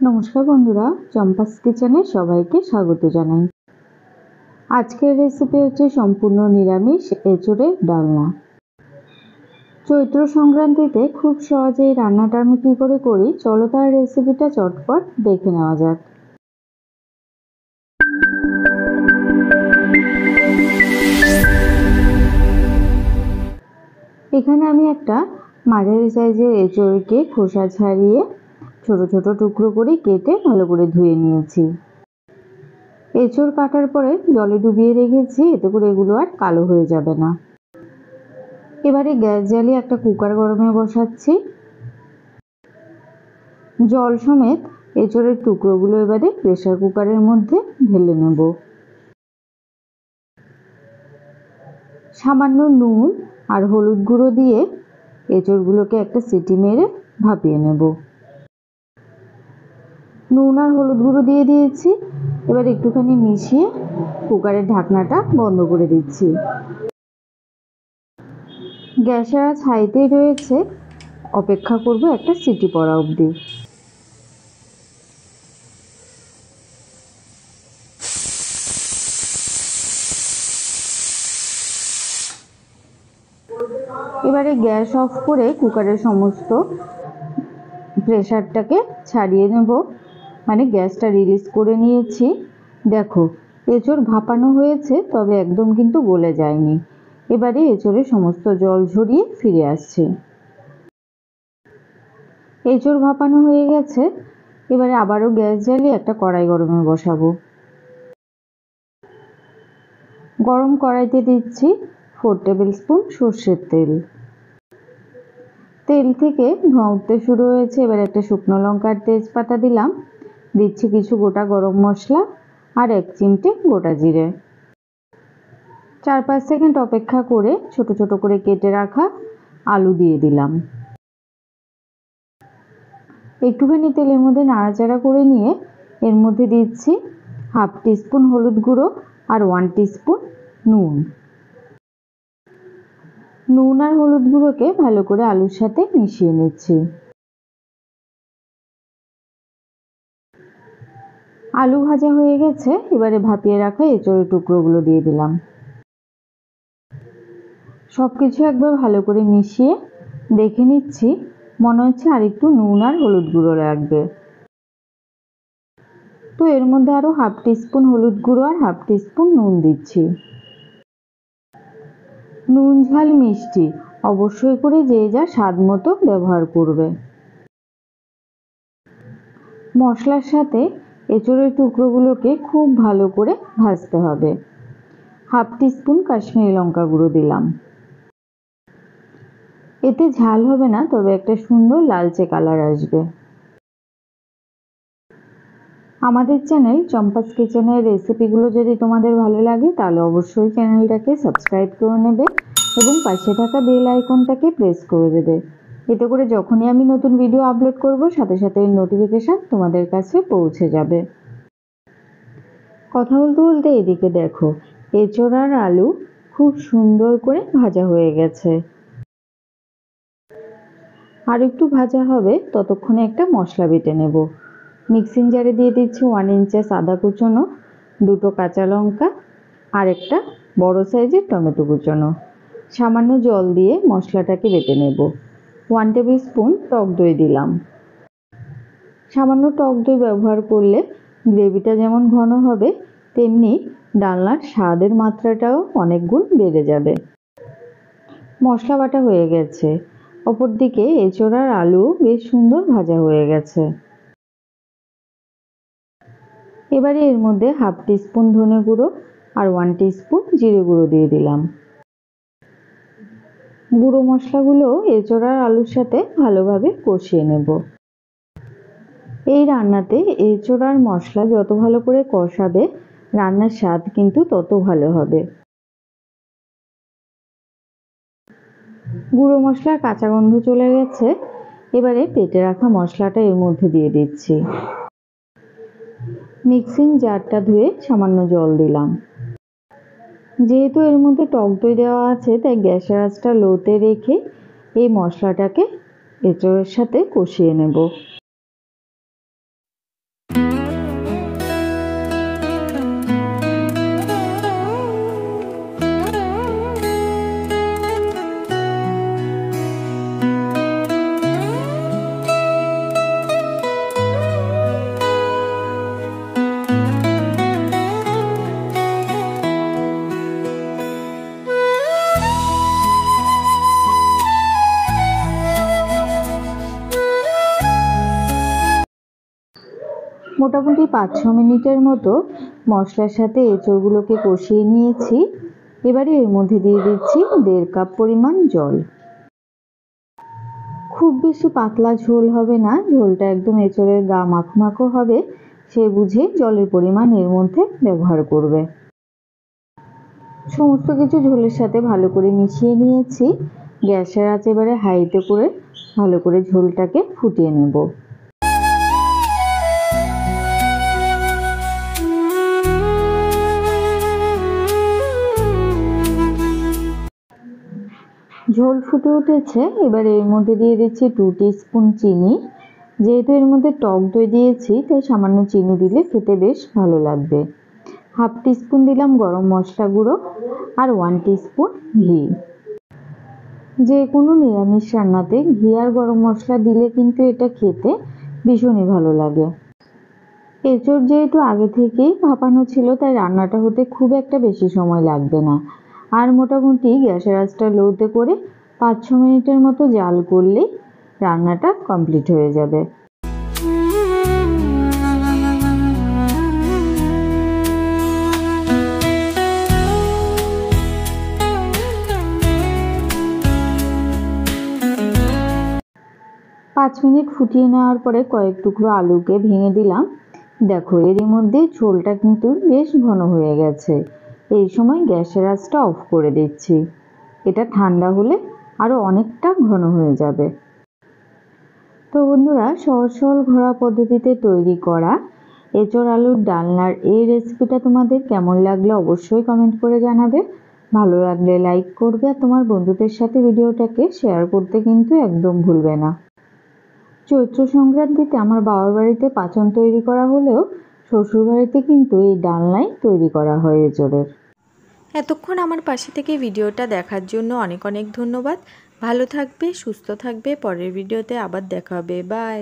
নমস্কার বন্ধুরা, চম্পাস কিচেনে সবাইকে স্বাগত জানাই। আজকের রেসিপি হচ্ছে সম্পূর্ণ নিরামিষ এঁচোড়ের ডালনা। চৈত্র সংক্রান্তিতে খুব সহজেই রান্নাটা আমি কী করে করি, চলো তার রেসিপিটা চটপট দেখে নেওয়া যাক। এখানে আমি একটা মাঝারি সাইজের এঁচোড়কে খোসা ছাড়িয়ে ছোট ছোট টুকরো করে কেটে ভালো করে ধুয়ে নিয়েছি। এঁচোড় কাটার পরে জলে ডুবিয়ে রেখেছি, এতে করে এগুলো আর কালো হয়ে যাবে না। এবারে গ্যাস জ্বালিয়ে একটা কুকার গরমে বসাচ্ছি। জল সমেত এঁচোড়ের টুকরোগুলো এবারে প্রেসার কুকারের মধ্যে ঢেলে নেব। সামান্য নুন আর হলুদ গুঁড়ো দিয়ে এঁচোড়গুলোকে একটা সিটি মেরে ভাপিয়ে নেব। নুন আর হলুদ গুঁড়ো দিয়ে দিয়েছি, এবার একটুখানি মিশিয়ে কুকারের ঢাকনাটা বন্ধ করে দিচ্ছি। গ্যাসের আঁচ হাইতেই রয়েছে, অপেক্ষা করব একটা সিটি পড়া অবধি। এবারে গ্যাস অফ করে কুকারের সমস্ত প্রেসারটাকে ছাড়িয়ে নেব, মানে গ্যাসটা রিলিজ করে নিয়েছি। দেখো, এঁচোড় ভাপানো হয়েছে, তবে একদম কিন্তু গলে যায়নি। এবারে এঁচোড়ের সমস্ত জল ঝরিয়ে ফিরে আসছে। এঁচোড় ভাপানো হয়ে গেছে, এবারে আবারও গ্যাস জ্বালিয়ে একটা কড়াই গরমে বসাবো। গরম কড়াইতে দিচ্ছি 4 টেবিল স্পুন সর্ষের তেল। তেল থেকে ধোঁয়া উঠতে শুরু হয়েছে, এবার একটা শুকনো লঙ্কার তেজপাতা দিলাম, দিচ্ছি কিছু গোটা গরম মশলা আর 1 চিমটে গোটা জিরে। 4-5 সেকেন্ড অপেক্ষা করে ছোট ছোট করে কেটে রাখা আলু দিয়ে দিলাম। একটুখানি তেলের মধ্যে নাড়াচাড়া করে নিয়ে এর মধ্যে দিচ্ছি 1/2 টিস্পুন হলুদ গুঁড়ো আর 1 টিস্পুন নুন। নুন আর হলুদ গুঁড়োকে ভালো করে আলুর সাথে মিশিয়ে নিচ্ছি। আলু ভাজা হয়ে গেছে, এবারে ভাপিয়ে রাখা এঁচোড়ের টুকরোগুলো দিয়ে দিলাম। সবকিছু একবার ভালো করে মিশিয়ে দেখে নিচ্ছি, মনে হচ্ছে আর একটু নুন আর হলুদ গুঁড়ো লাগবে, তো এর মধ্যে আরও 1/2 টিস্পুন হলুদ গুঁড়ো আর 1/2 টিস্পুন নুন দিচ্ছি। নুন ঝাল মিষ্টি অবশ্যই করে যে যা স্বাদ মতো ব্যবহার করবে। মশলার সাথে এঁচোড়ের টুকরোগুলোকে খুব ভালো করে ভাজতে হবে। 1/2 টিস্পুন কাশ্মীরি লঙ্কা গুঁড়ো দিলাম। এতে ঝাল হবে না, তবে একটা সুন্দর লালচে কালার আসবে। আমাদের চ্যানেল চম্পাস কিচেনের রেসিপিগুলো যদি তোমাদের ভালো লাগে, তাহলে অবশ্যই চ্যানেলটাকে সাবস্ক্রাইব করে নেবে এবং পাশে থাকা বেল আইকনটাকে প্রেস করে দেবে। এতে করে যখনই আমি নতুন ভিডিও আপলোড করব, সাথে সাথে নোটিফিকেশান তোমাদের কাছে পৌঁছে যাবে। কথা বলতে বলতে এদিকে দেখো, এঁচোড় আর আলু খুব সুন্দর করে ভাজা হয়ে গেছে। আর একটু ভাজা হবে, ততক্ষণে একটা মশলা বেটে নেব। মিক্সিং জারে দিয়ে দিচ্ছি 1 ইঞ্চেস আদা কুচোনো, 2টো কাঁচা লঙ্কা আর একটা বড় সাইজের টমেটো কুচোনো। সামান্য জল দিয়ে মশলাটাকে বেটে নেব। 1 টেবিল স্পুন টক দই দিলাম। সামান্য টক দই ব্যবহার করলে গ্রেভিটা যেমন ঘন হবে, তেমনি ডালনার স্বাদের মাত্রাটাও অনেক গুণ বেড়ে যাবে। মশলা বাটা হয়ে গেছে, অপরদিকে এঁচোড় আর আলু বেশ সুন্দর ভাজা হয়ে গেছে। এবারে এর মধ্যে 1/2 টিস্পুন ধনে গুঁড়ো আর 1 টিস্পুন জিরে গুঁড়ো দিয়ে দিলাম। গুঁড়ো মশলাগুলো এঁচোড় আর আলুর সাথে ভালোভাবে কষিয়ে নেব। এই রান্নাতে এঁচোড় আর মশলা যত ভালো করে কষাবে, রান্নার স্বাদ কিন্তু তত ভালো হবে। গুঁড়ো মশলার কাঁচা গন্ধ চলে গেছে, এবারে পেটে রাখা মশলাটা এর মধ্যে দিয়ে দিচ্ছি। মিক্সিং জারটা ধুয়ে সামান্য জল দিলাম। যেহেতু এর মধ্যে টক দই দেওয়া আছে, তাই গ্যাসের আঁচটা লোতে রেখে এই মশলাটাকে এঁচোড়ের সাথে কষিয়ে নেব। মোটামুটি 5-6 মিনিটের মতো মশলার সাথে এঁচড়গুলোকে কষিয়ে নিয়েছি। এবারে এর মধ্যে দিয়ে দিচ্ছি 1.5 কাপ পরিমাণ জল। খুব বেশি পাতলা ঝোল হবে না, ঝোলটা একদম এঁচড়ের গা মাখো মাখো হবে, সে বুঝে জলের পরিমাণ এর মধ্যে ব্যবহার করবে। সমস্ত কিছু ঝোলের সাথে ভালো করে মিশিয়ে নিয়েছি। গ্যাসের আঁচ এবারে হাইতে করে ভালো করে ঝোলটাকে ফুটিয়ে নেব। ঝোল ফুটে উঠেছে, এবার এর মধ্যে দিয়ে দিচ্ছি 2 টিস্পুন চিনি। যেহেতু এর মধ্যে টক দই দিয়েছি তাই সামান্য চিনি দিলে খেতে বেশ ভালো লাগবে। 1/2 টিস্পুন দিলাম গরম মশলা গুঁড়ো আর 1 টিস্পুন ঘি। যে কোনো নিরামিষ রান্নাতে ঘি আর গরম মশলা দিলে কিন্তু এটা খেতে ভীষণই ভালো লাগে। এঁচড় যেহেতু আগে থেকেই ভাপানো ছিল তাই রান্নাটা হতে খুব একটা বেশি সময় লাগবে না। আর মোটামুটি গ্যাসের আঁচটা লোতে করে 5-6 মিনিটের মতো জাল করলেই রান্নাটা কমপ্লিট হয়ে যাবে। পাঁচ মিনিট ফুটিয়ে নেওয়ার পরে কয়েক টুকরো আলুকে ভেঙে দিলাম। দেখো এরই মধ্যে ঝোলটা কিন্তু বেশ ঘন হয়ে গেছে। এই সময় গ্যাসের আঁচটা অফ করে দিচ্ছি। এটা ঠান্ডা হলে আরও অনেকটা ঘন হয়ে যাবে। তো বন্ধুরা, সহজ সরল ঘরোয়া পদ্ধতিতে তৈরি করা এঁচড় আলুর ডালনার এই রেসিপিটা তোমাদের কেমন লাগলো অবশ্যই কমেন্ট করে জানাবে। ভালো লাগলে লাইক করবে আর তোমার বন্ধুদের সাথে ভিডিওটাকে শেয়ার করতে কিন্তু একদম ভুলবে না। চৈত্র সংক্রান্তিতে আমার বাবার বাড়িতে পাঁচন তৈরি করা হলেও শ্বশুর বাড়িতে কিন্তু এই ডালনাই তৈরি করা হয় এঁচড়ের। এতক্ষণ আমার পাশে থেকে ভিডিওটা দেখার জন্য অনেক অনেক ধন্যবাদ। ভালো থাকবে, সুস্থ থাকবে। পরের ভিডিওতে আবার দেখা হবে। বাই।